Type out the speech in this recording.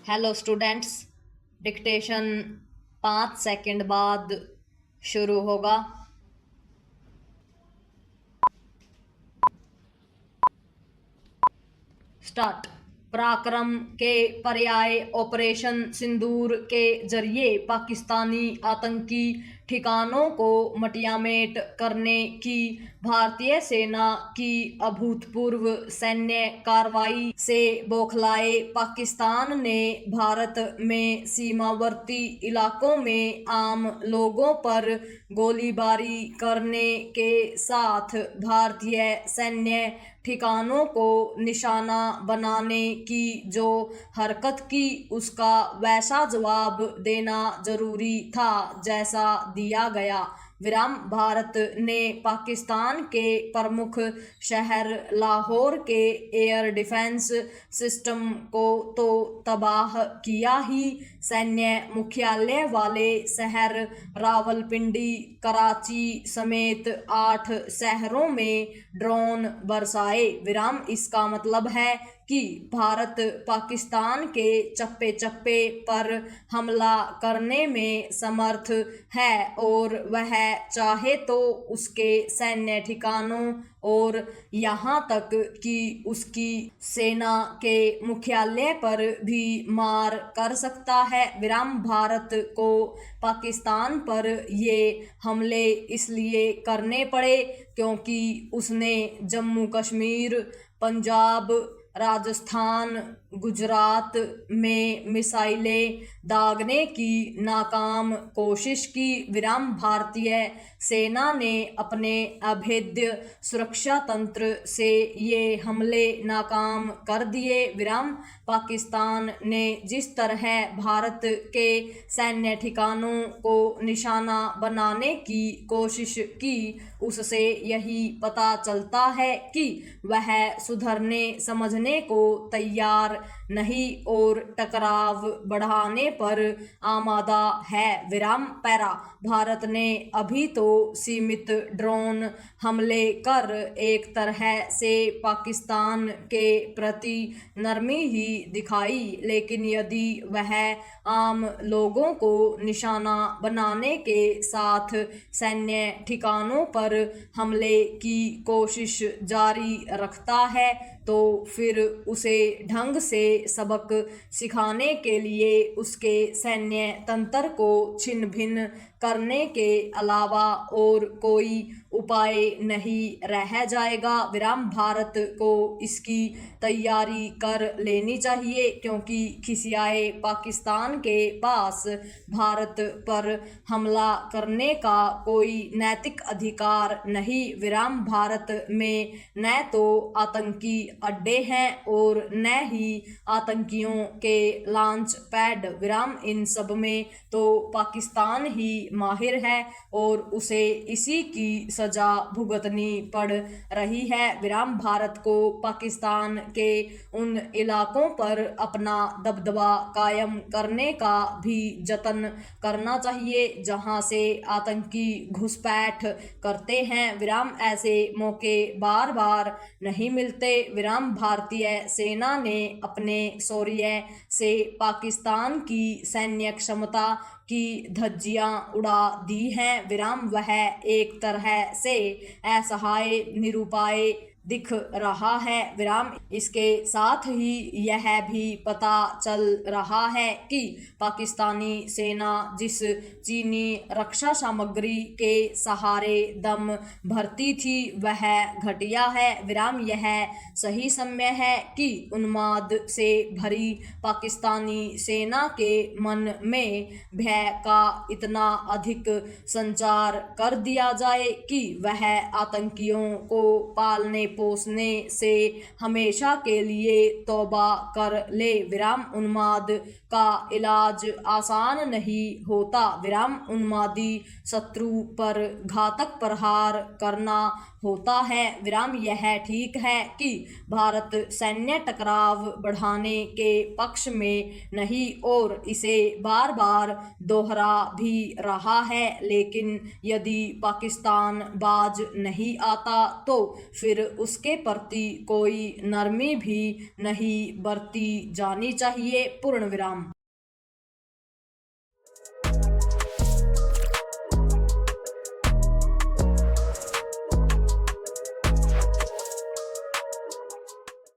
Hello students, dictation 5 second बाद शुरू होगा। स्टार्ट। पराक्रम के पर्याय ऑपरेशन सिंदूर के जरिए पाकिस्तानी आतंकी ठिकानों को मटियामेट करने की भारतीय सेना की अभूतपूर्व सैन्य कार्रवाई से बौखलाए पाकिस्तान ने भारत में सीमावर्ती इलाकों में आम लोगों पर गोलीबारी करने के साथ भारतीय सैन्य ठिकानों को निशाना बनाने की जो हरकत की उसका वैसा जवाब देना जरूरी था जैसा दिया गया। भारत ने पाकिस्तान के प्रमुख शहर लाहौर के एयर डिफेंस सिस्टम को तो तबाह किया ही, सैन्य मुख्यालय वाले शहर रावलपिंडी, कराची समेत 8 शहरों में ड्रोन बरसाए। इसका मतलब है कि भारत पाकिस्तान के चप्पे चप्पे पर हमला करने में समर्थ है और वह चाहे तो उसके सैन्य ठिकानों और यहाँ तक कि उसकी सेना के मुख्यालय पर भी मार कर सकता है। भारत को पाकिस्तान पर ये हमले इसलिए करने पड़े क्योंकि उसने जम्मू कश्मीर, पंजाब, राजस्थान, गुजरात में मिसाइलें दागने की नाकाम कोशिश की। भारतीय सेना ने अपने अभेद्य सुरक्षा तंत्र से ये हमले नाकाम कर दिए। पाकिस्तान ने जिस तरह भारत के सैन्य ठिकानों को निशाना बनाने की कोशिश की उससे यही पता चलता है कि वह सुधरने समझने को तैयार नहीं और टकराव बढ़ाने पर आमादा है। पैरा भारत ने अभी तो सीमित ड्रोन हमले कर एक तरह से पाकिस्तान के प्रति नरमी ही दिखाई, लेकिन यदि वह आम लोगों को निशाना बनाने के साथ सैन्य ठिकानों पर हमले की कोशिश जारी रखता है तो फिर उसे ढंग से सबक सिखाने के लिए उसके सैन्य तंत्र को छिन्न भिन्न करने के अलावा और कोई उपाय नहीं रह जाएगा। भारत को इसकी तैयारी कर लेनी चाहिए क्योंकि खिसियाए पाकिस्तान के पास भारत पर हमला करने का कोई नैतिक अधिकार नहीं। भारत में न तो आतंकी अड्डे हैं और न ही आतंकियों के लॉन्च पैड। इन सब में तो पाकिस्तान ही माहिर है और उसे इसी की सजा भुगतनी पड़ रही है। भारत को पाकिस्तान के उन इलाकों पर अपना दबदबा कायम करने का भी जतन करना चाहिए जहां से आतंकी घुसपैठ करते हैं। ऐसे मौके बार बार नहीं मिलते। भारतीय सेना ने अपने शौर्य से पाकिस्तान की सैन्य क्षमता की धज्जियां उड़ा दी हैं। वह एक तरह से असहाय निरुपाय दिख रहा है। इसके साथ ही यह भी पता चल रहा है कि पाकिस्तानी सेना जिस चीनी रक्षा सामग्री के सहारे दम भरती थी वह घटिया है। यह सही समय है कि उन्माद से भरी पाकिस्तानी सेना के मन में भय का इतना अधिक संचार कर दिया जाए कि वह आतंकियों को पालने पोसने से हमेशा के लिए तौबा कर ले। उन्माद का इलाज आसान नहीं होता। उन्मादी शत्रु पर घातक प्रहार करना होता है। यह ठीक है कि भारत सैन्य टकराव बढ़ाने के पक्ष में नहीं और इसे बार बार दोहरा भी रहा है, लेकिन यदि पाकिस्तान बाज नहीं आता तो फिर उसके प्रति कोई नरमी भी नहीं बरती जानी चाहिए। पूर्ण विराम।